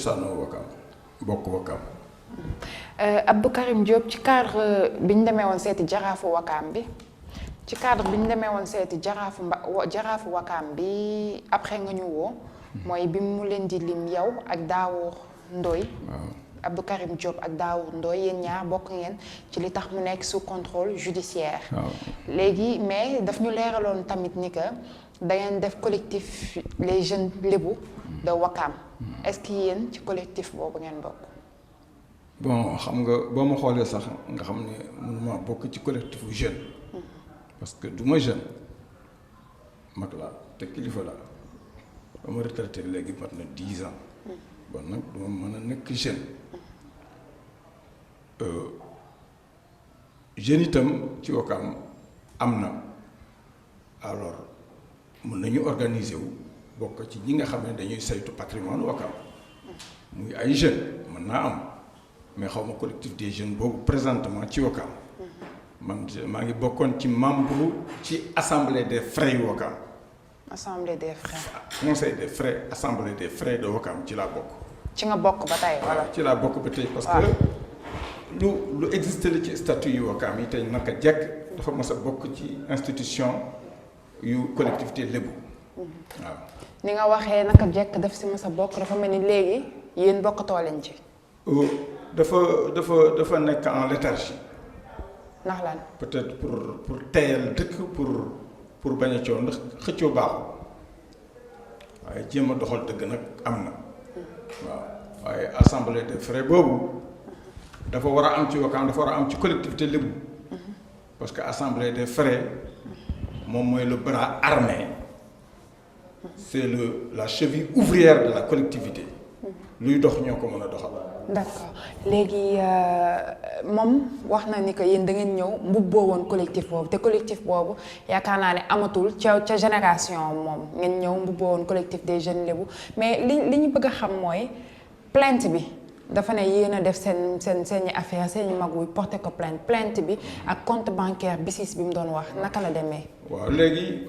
cosaanoo Wakaam bokk Wakaam. Abdou Karim Diop ci cadre bi ñu demee woon seeti jaraafu Wakaam bi ci cadre bi ñu demee woon seeti jaraafu Wakaam bi après nga ñu woo mooy bi mu leen di lim yow ak Daawur Ndoye. Abdou Karim Diop ak Daawur Ndoye yéen ñaar bokk ngeen ci li tax mu nekk sous contrôle judiciaire. léegi mais daf ñu leeraloon tamit ni que da ngeen def collectif les jeunes lébu de Wakaam est-ce que yéen ci collectif boobu ngeen bokk. bon xam nga boo ma xoolee sax nga xam ne mënuma bokk ci collectif jeune. parce que du ma jeune mag laa te kilifa laa ba ma retraité léegi mat na 10 ans. bon nag duma mën a nekk jeune. jeune itam ci Wakaam am na alors mën nañu organiser wu bokk ci ñi nga xam ne dañuy saytu patrimoine Wakaam muy ay jeunes mën naa am mais xaw ma collectif des jeunes boobu présentement ci Wakaam man maa ngi bokkoon ci membre ci assemblée des frais yu Wakaam. assemblée des frais. conseil des frais assemblée des frais de Wakaam ci laa bokk. ci nga bokk ba tey wala. ci laa bokk ba tey parce que lu existe la ci statut yu Wakaam yi tey naka jekk dafa mos a bokk ci institution yu collectivité lébu waaw. ni nga waxee naka jekk daf si mos a bokk dafa mel ni léegi yéen bokkatoo leen ci. dafa nekk en léthargie. ndax lan. peut-être pour teyal dëkk pour bañ a coow ndax xëccoo baaxul waaye jéem a doxal dëgg nag am na. waaw waaye assemblée des frais boobu dafa war a am ci Wakaam dafa war a am ci collectivité lébu parce que assemblée des frais moom mooy le bras armé c'est la cheville ouvrière de la collectivité luy dox ñoo ko mën a doxal. d'accord léegi moom wax na ni que yéen da ngeen ñëw mbubboo woon collectif boobu te collectif boobu yaakaar naa ne amatul ca génération moom ngeen ñëw mbubboo woon collectif des jeunes lébu mais li ñu bëgg a xam mooy plainte bi dafa ne yéen a def seeni affaire seeni mag wuy porté ko plainte bi ak compte bancaire BICIS bi mu doon wax naka la demee. waaw léegi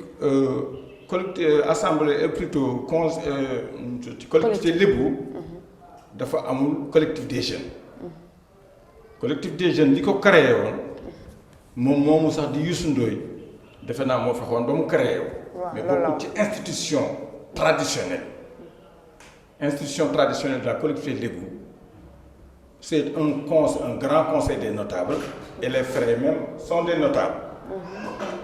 collectif assemblée plutôt collectivité lébu. dafa amul collectif des jeunes. collectif des jeunes li ko créé woon moom moomu sax di Youssou Ndoye defe naa moo fexoon ba mu créé woon. mais bokkul ci institution traditionnelle de la collectivité lébu c'est un grand conseil des notables et les frères même sont des notables.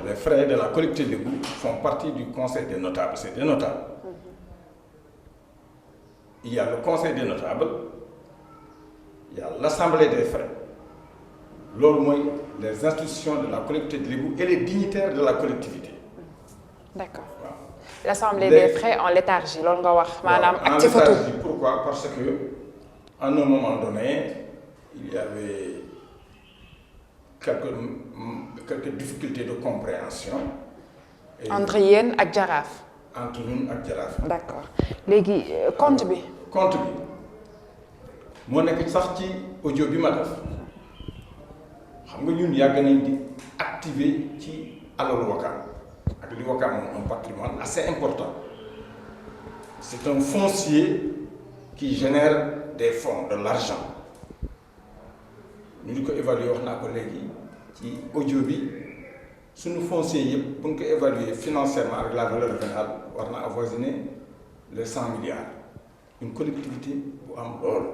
les frères de la collectivité lébu font partie du conseil des notables c'est des notables. Il y a le conseil des notables, il y a l'assemblée des frais. Loolu mooy les institutions de la collectivité de lébu et les dignitaires de la collectivité. D'accord. Waaw. L'assemblée des frais en léthargie loolu nga wax maanaam ak ci photo. Pourquoi? Parce que à un moment donné il y avait quelques difficultés de compréhension. entre yéen ak jaraaf. entre ñun ak jaraaf. d'accord léegi compte bi. compte bi moo nekk sax ci audio bi ma def xam nga ñun yàgg nañ di activer ci alalu Wakaam ak li Wakaam moom un patrimoine assez important c'est un foncier qui génère des fonds de l'argent ñu di ko évaluer wax naa ko léegi ci audio bi. suñu foncier yëpp bu ñu ko évaluer financièrement avec la valeur vénale war na avoisiner les 100 milliards une collectivité bu am loolu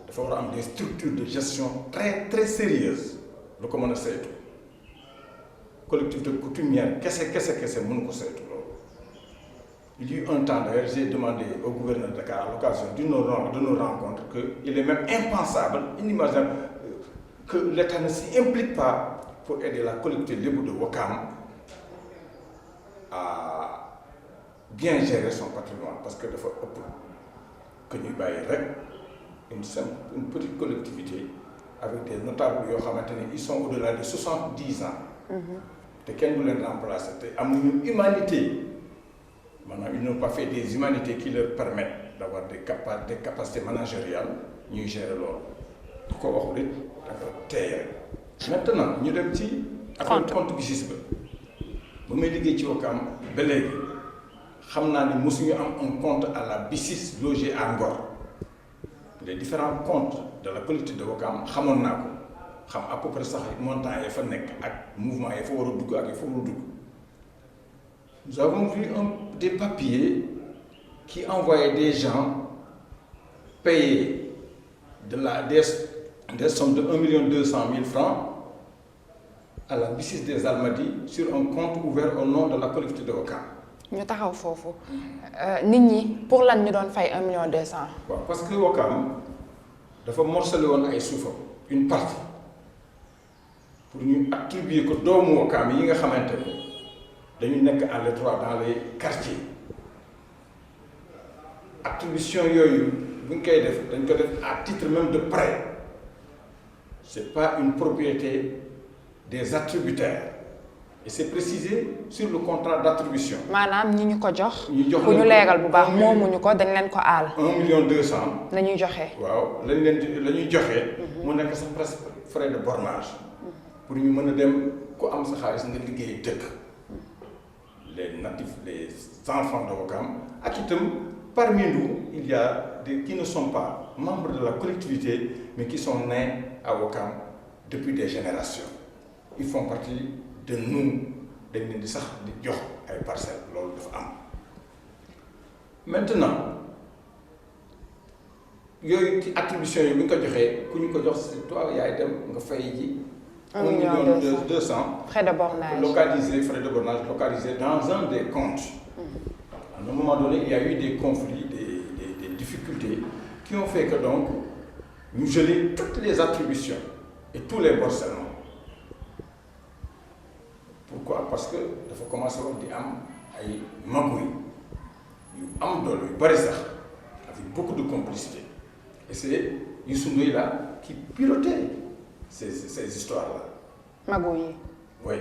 dafa war a am des structures de gestion très très sérieuses lu ko mën a saytu collectivité coutumière kese mënu ko saytu loolu. il y a eu un temps d'ailleurs j'ai demandé au gouverneur de Dakar à l'occasion de nos rencontres que il est même impensable inimaginable que l'État ne s'y implique pas pour aider la collectivité lébu de Wakaam à bien gérer son patrimoine parce que dafa ëpp que ñuy bàyyi rek une petite collectivité avec des notables yoo xamante ne ils sont au-delà de 70 ans. te kenn du leen remplacer te amuñu humanité maanaam ils n'ont pas fait des humanités qui leur permettent d'avoir des capacités managériales ñuy gérer loolu du ko waxul it dafa teey rek. maintenant ñu dem ci compte BICIS ba may liggéey ci Wakaam ba léegi xam naa ni mosuñu am un compte à la BICIS logé à Ngor les différents comptes de la collectivité de Ouakam xamoon naa ko xam à peu près sax montant yi fa nekk ak mouvement yi fa war a dugg ak yi fa war a dugg. Nous avons vu des papiers qui envoyaient des gens payer des sommes de 1 200 000 francs à la BICIS des Almadies sur un compte ouvert au nom de la collectivité de Ouakam. ñu taxaw foofu nit ñi pour lan ñu doon fay 1 200 000. waaw parce que Ouakam dafa morcelé woon ay suufam une partie pour ñu attribuer ko doomu Ouakam yi nga xamante ne dañu nekk à l'étroit dans les quartiers attribution yooyu bu ñu koy def dañ ko def à titre même de prêt c'est pas une propriété des attributaires et c'est précisé sur le contrat d'attribution. maanaam ñi ñu ko jox. ñu jox ku ñu leeral bu baax moomuñu ko dañ leen ko aal. 1 200 000. la ñuy joxe. waaw lañ leen di la ñuy joxe. mu nekk sax presque frais de bornage. pour ñu mën a dem ku am sa xaalis nga liggéey dëkk. les natifs les enfants de Ouakam ak itam parmi nous il y a des qui ne sont pas membres de la collectivité mais qui sont nés à Ouakam depuis des générations ils font partie de nous dañ leen di sax di jox ay parcelles loolu dafa am maintenant yooyu ci attribution yi bu ñu ko joxee ku ñu ko jox c'est toi yaay dem nga fay ji 1 200 000 frais de bornage frais de bornage localisés dans un des comptes. À un moment donné, il y a eu des conflits, des difficultés qui ont fait que donc nous gelions toutes les attributions et tous les morcellements. Pourquoi? Parce que il faut commencer à am ay magouilles yu am doole yu bari sax avec beaucoup de complicité. Et c'est Youssou Ndoye là qui pilotait ces histoires-là. magouilles. Oui.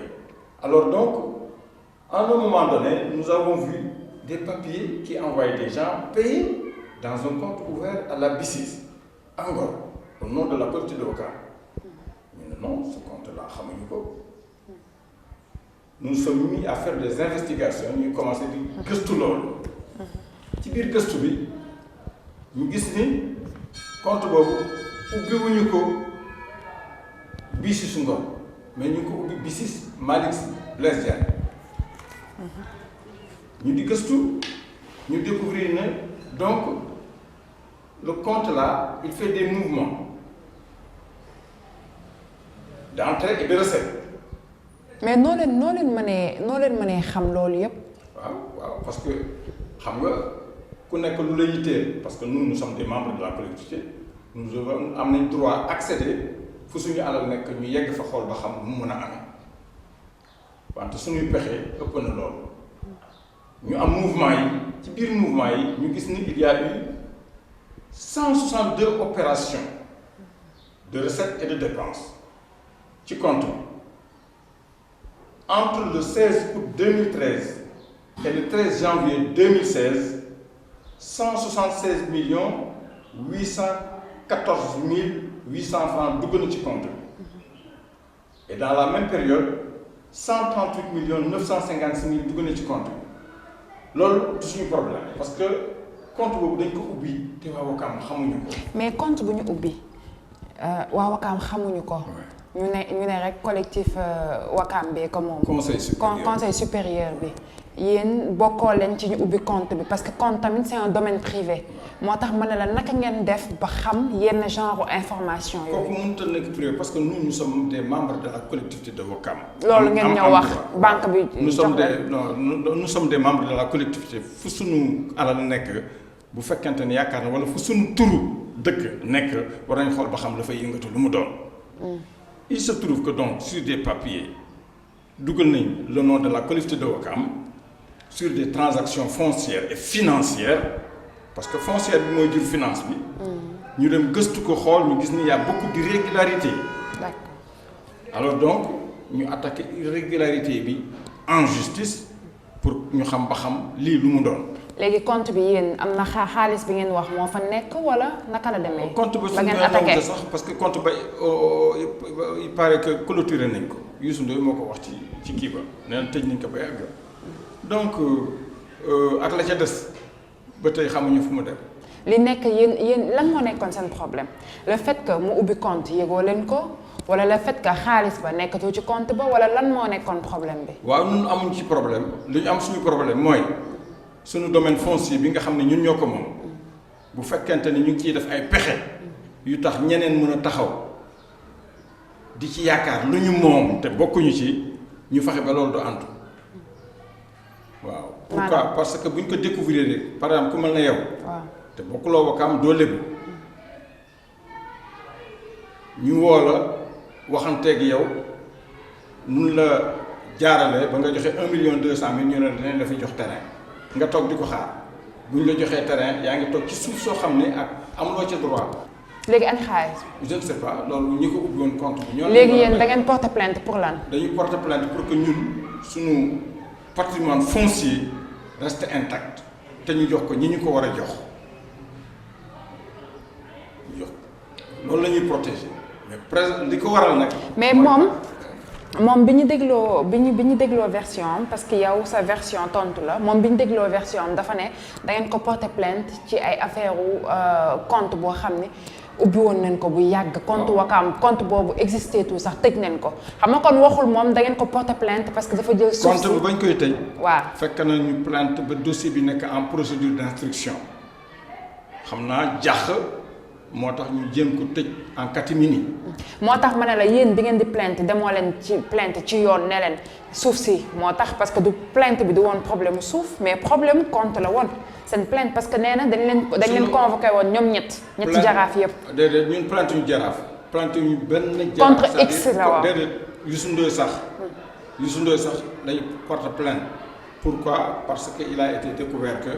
Alors donc, à un moment donné, nous avons vu des papiers qui envoyaient des gens payer dans un compte ouvert à la BICIS, encore, au nom de la collectivité de Ouakam. Mais non, ce compte-là, nous nous sommes mis à faire des investigations, nous avons commencé à dire gëstu loolu. ci biir gëstu bi ñu gis ni compte boobu ubbiwuñu ko BICIS Ngor mais ñu ko ubbi BICIS Malick Blaise Diagne ñu di gëstu ñu découvrir ne donc le compte là il fait des mouvements d'entrée et de recette. mais noo leen mënee xam loolu yépp. waaw parce que xam nga ku nekk lu la yitteel parce que nous sommes des membres de la collectivité nous am nañ droit accéder fu suñu alal nekk ñu yegg fa xool ba xam mu mën a amee wante suñuy pexe ëpp na loolu ñu am mouvement yi ci biir mouvement yi ñu gis ni il y a eu 162 opérations de recettes et de dépenses ci compte entre le 16 août 2013 et le 13 janvier 2016 176 814 800 francs dugg na ci compte et dans la même période 138 956 000 dugg na ci compte loolu du suñu problème parce que compte boobu dañ ko ubbi te waa Ouakam xamuñu ko. mais compte bu ñu ubbi waa Ouakam xamuñu ko. ñu ne rek collectif Ouakam bee ko moom. conseil supérieur bi yéen bokkoo leen ci ñu ubbi compte bi parce que compte tamit c'est un domaine privé moo tax ma ne la naka ngeen def ba xam yenn genre information yooyu. kooku mënut a nekk privé parce que nous sommes des membres de la collectivité de Ouakam. loolu ngeen ñëw wax banque bi. nous sommes des membres de la collectivité fu suñu alal nekk bu fekkente ne yaakaar na wala fu suñu turu dëkk nekk war nañ xool ba xam dafay yëngatu lu mu doon. Il se trouve que donc sur des papiers dugal nañ le nom de la collectivité de Ouakam sur des transactions foncières et financières parce que foncière bi mooy jur finance bi. ñu dem gëstu ko xool ñu gis ni y a beaucoup d'irrégularités. D'accord. Alors donc ñu attaqué irrégularité bi en justice pour ñu xam ba xam lii lu mu doon. léegi compte bi yéen am na xaalis bi ngeen wax moo fa nekk wala naka la demee. compte ba ngeen attaqué sax parce que compte ba il paraît que clôturé nañ ko Youssou Ndoye moo ko wax ci kii ba nee na tëj nañ ko ba yàgg donc ak la ca des ba tey xamuñu fu mu dem. li nekk yéen lan moo nekkoon seen problème le fait que mu ubbi compte yëgoo leen ko wala le fait que xaalis ba nekkatoo ci compte ba wala lan moo nekkoon problème bi. waaw ñun amuñ ci problème li ñu am suñu problème mooy suñu domaine foncier bi nga xam ne ñun ñoo ko moom bu fekkente ni ñu ngi ciy def ay pexe yu tax ñeneen mën a taxaw di ci yaakaar lu ñu moom te bokkuñu ci ñu fexe ba loolu du antu waaw. pourquoi parce que buñ ko découvrir rek par exemple ku mel na yow. waaw te bokkuloo Wakaam doo lébu ñu woo la waxanteeg yow nun la jaarale ba nga joxe 1,2 million ñu ne dinañ la fi jox terrain nga toog di ko xaar buñ la joxee terrain yaa ngi toog ci suuf soo xam ne ak amuloo ca droit. léegi ani xaalis. je ne sais pas loolu ñi ko ubbi woon compte bi. ñoo léegi yéen da ngeen porter plainte pour lan. dañuy porter plainte pour que ñun suñu patrimoine foncier reste intact te ñu jox ko ñi ñu ko war a jox loolu la ñuy protéger mais présent li ko waral nag. mais moom bi ñu dégloo version am parce que yow sa version tontu la moom bi ñu dégloo version am dafa ne da ngeen ko porter plainte ci ay affaire compte boo xam ne ubbi woon nañ ko bu yàgg. compte Wakaam compte boobu existé tout sax tëj nañ ko xam nga kon waxul moom da ngeen ko porter plainte parce que dafa jël. suuf si compte bi bañ koy tëj. waaw fekk na ñu plainte ba dossier bi nekk en procédure d'instruction xam naa jàq moo tax ñu jéem ko tëj en catimini. moo tax ma ne la yéen bi ngeen di plainte demoo leen ci plainte ci yoon ne leen suuf si moo tax parce que du plainte bi du woon problème mu suuf mais problème mu compte la woon seen plainte parce que nee na dañ leen convoqué woon ñoom ñetti jaraaf yëpp. déedéet ñun plainte ñu jaraaf plainte ñu benn jaraaf. contre X la waaw déedéet Youssou Ndoye sax dañu porte plainte pourquoi parce que il a été découvert que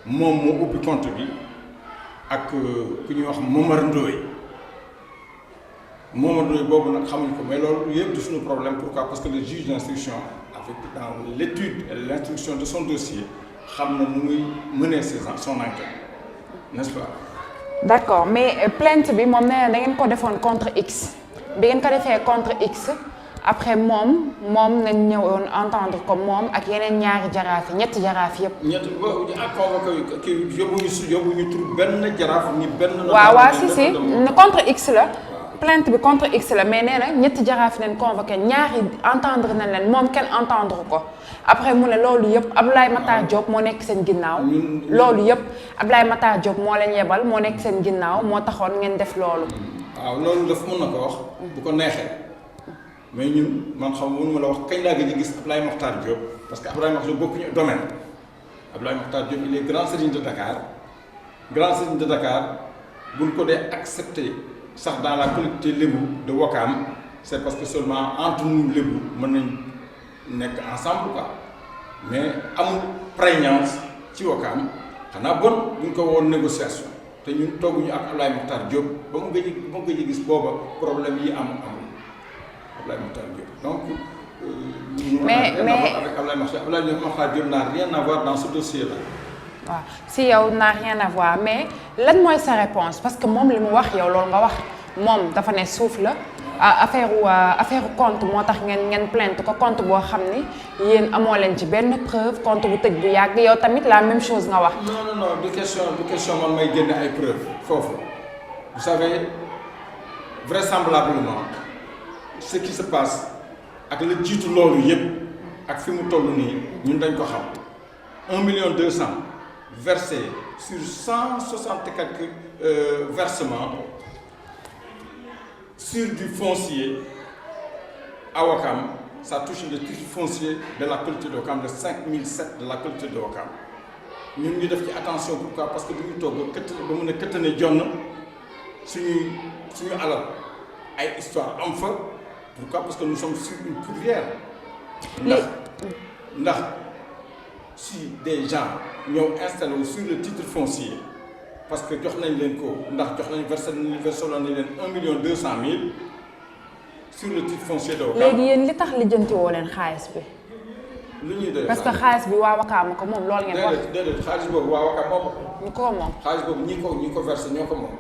moom moo ubbi compte bi ak ku ñuy wax Momar Ndoye boobu nag xamuñ ko mais loolu yëpp du suñu problème pourquoi parce que le juge d'instruction avec dans l'étude et l'instruction de son dossier xam na nu muy mener son enquête n'est-ce pas. d'accord mais plainte bi moom nee na da ngeen ko defoon contre X bi ngeen ko defee contre X après moom nañ ñëwoon entendre ko moom ak yeneen ñaari jaraaf yi ñetti jaraaf yëpp. ñetti ak convoqué kii yóbbuñu tur benn jaraaf ni benn. waaw si contre X la. plainte bi contre X la mais nee na ñetti jaraaf yi leen convoqué ñaari entendre nañ leen moom kenn entendre ko après mu ne loolu yëpp Abdoulaye Matar Diop moo nekk seen ginnaaw. loolu yëpp Abdoulaye Matar Diop moo leen yebal moo nekk seen ginnaaw moo taxoon ngeen def loolu. waaw loolu dafa mën na ko wax. bu ko neexee mais ñun man xam mënuma la wax kañ laa gëj a gis Abdoulaye Matar Diop parce que Abdoulaye Matar Diop bokkuñu domaine Abdoulaye Matar Diop il est grand serigne de Dakar buñ ko dee accepté. sax dans la collectivité lébu de Wakaam c'est parce que seulement entre nous lébu mën nañ nekk ensemble quoi mais amul prégnance ci Wakaam xanaa bon buñ ko woon négociation te ñun tooguñu ak Abdoulaye Makhtar Diop ba mu gëj a gis booba problème yi amul Abdoulaye Makhtar Diop donc. mais avec Abdoulaye Makhtar Diop n'a rien à voir dans ce dossier là. waaw si yow n'a rien à voir mais lan mooy sa réponse parce que moom li mu wax yow loolu nga wax moom dafa ne suuf la affaire compte moo tax ngeen plainte ko compte boo xam ni yéen amoo leen ci benn preuve compte bu tëj bu yàgg yow tamit la même chose nga wax. non du question man may génne ay preuves foofu vous savez vraisemblablement ce qui se passe ak la jiitu loolu yëpp ak fi mu toll nii ñun dañ ko xam 1,2 million versé sur 160 et quelques versements sur du foncier à Wakaam ça touche le titre foncier de la collectivité de Wakaam le 5007 de la collectivité de Wakaam ñun ñu def ci attention pourquoi parce que bu ñu toog ba mun a këttane jonn suñu alal ay histoire am fa pourquoi parce que nous sommes sur une poudrière ndax si des gens ñoo installé wu sur le titre foncier parce que jox nañ leen ko ndax jox nañ versé nañ leen 1,2 million sur le titre foncier de Wakaam. léegi yéen li tax lijjanti woo leen xaalis bi. lu ñuy doyee parce que xaalis bi waa Wakaam ko moom loolu ngeen wax. déedéet xaalis boobu waa Wakaam moom. ñu ko moom. xaalis boobu ñi ko versé ñoo ko moom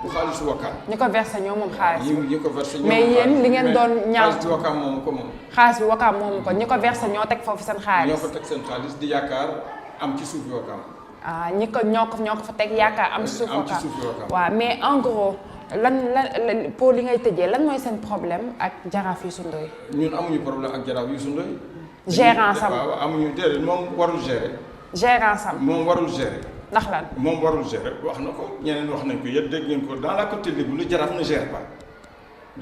bu xaalisu Wakaam. ñi ko versé ñoo moom xaalis. ñi ko versé ñoo mais yéen li ngeen doon ñaaw xaalis bi Wakaam moomu ko moom. xaalis bi Wakaam moomu ko ñi ko versé ñoo teg foofu seen xaalis. ñoo ko teg seen xaalis di yaakaar am ci suuf Wakaam. ah ñi ko ñoo ko fa teg yaakaar am ci suuf Wakaam Wakaam. waaw mais en gros lan pour li ngay tëjee lan mooy seen problème ak jaraaf Youssou Ndoye. ñun amuñu problème ak jaraaf Youssou Ndoye. gérance am waaw amuñu déedéet moom warul gérer. gérance am moom warul gérer. ndax lan. moom warul gérer wax na ko ñeneen wax nañ ko yéen dégg ngeen ko dans la côté Lébu le jaraaf ne gère pas.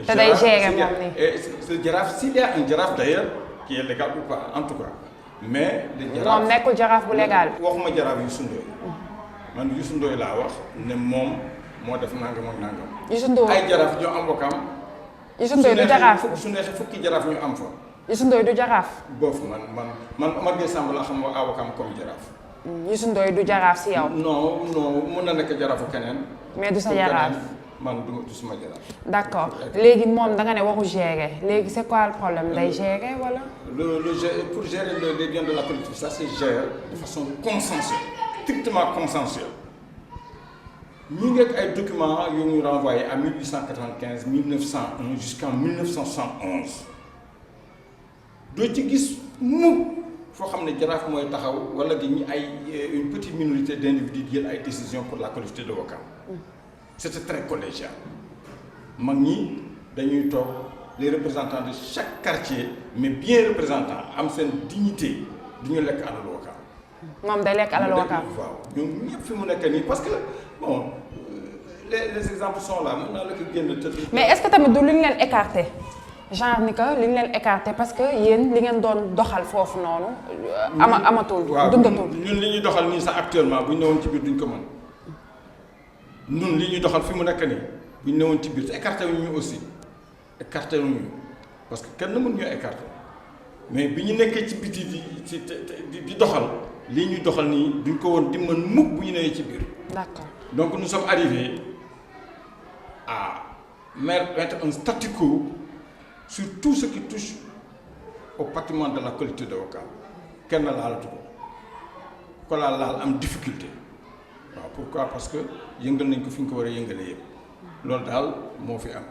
te day gérer moom nii. et ce jaraaf s'il y a un jaraaf d'ailleurs qui est légal ou pas en tout cas mais. le jaraaf moom nekkul jaraaf bu légal. waxuma jaraaf Youssou Ndoye man Youssou Ndoye laa wax ne moom moo def nangam ak nangam. Youssou Ndoye ay jaraaf ñoo am Wakaam. Youssou Ndoye du jaraaf su neexee fukki jaraaf ñu am fa. Youssou Ndoye du jaraaf. boofu man Omar Gueye Samb laa xam nga à Wakaam comme jaraaf. Youssou Ndoye du jaraaf si yow. non mun na nekk jaraafu keneen. mais du sa jaraaf. man du suma jaraaf. d'accord léegi moom da nga ne waxu gérer léegi c'est quoi le problème day gérer wala. Pour gérer les biens de la collectivité ça se gère de façon consensuelle strictement consensuelle. ñu ngi ak ay documents yu ñu renvoyé à 1895 1901 jusqu'en 1971 doo ci gis mu foo xam ne jaraaf mooy taxaw wala gi ñu ay une petite minorité d'individus jël ay décisions pour la collectivité de Ouakam. C'était très collégial mag ñi dañuy toog les représentants de chaque quartier mais bien représentants am seen dignité du ñu lekk alalu Ouakam. moom day lekk alalu Ouakam. waaw ñoom ñëpp fi mu nekk nii parce que bon les exemples sont là mën naa la ko génn tëdd. mais est-ce que tamit du li ñu leen écarté genre ni que li ñu leen écarté parce que yéen li ngeen doon doxal foofu noonu. amatul dundatul. ñun li ñuy doxal nii sax actuellement bu ñu newoon ci biir duñ ko mën ñun li ñuy doxal fi mu nekk nii bu ñu newoon ci biir te écarté wuñ ñu aussi écarté wuñ ñu parce que kenn mën ñu écarté mais bi ñu nekkee ci biti di doxal lii ñuy doxal nii duñ ko woon di mën mukk bu ñu newee ci biir. d'accord donc nous sommes arrivés à mettre un statu quo sur tout ce qui touche au patrimoine de la collectivité de Ouakam kenn laalatu ko laal am difficulté waaw pourquoi parce que yëngal nañ ko fi ñu ko war a yëngalee yëpp loolu daal moo fi am.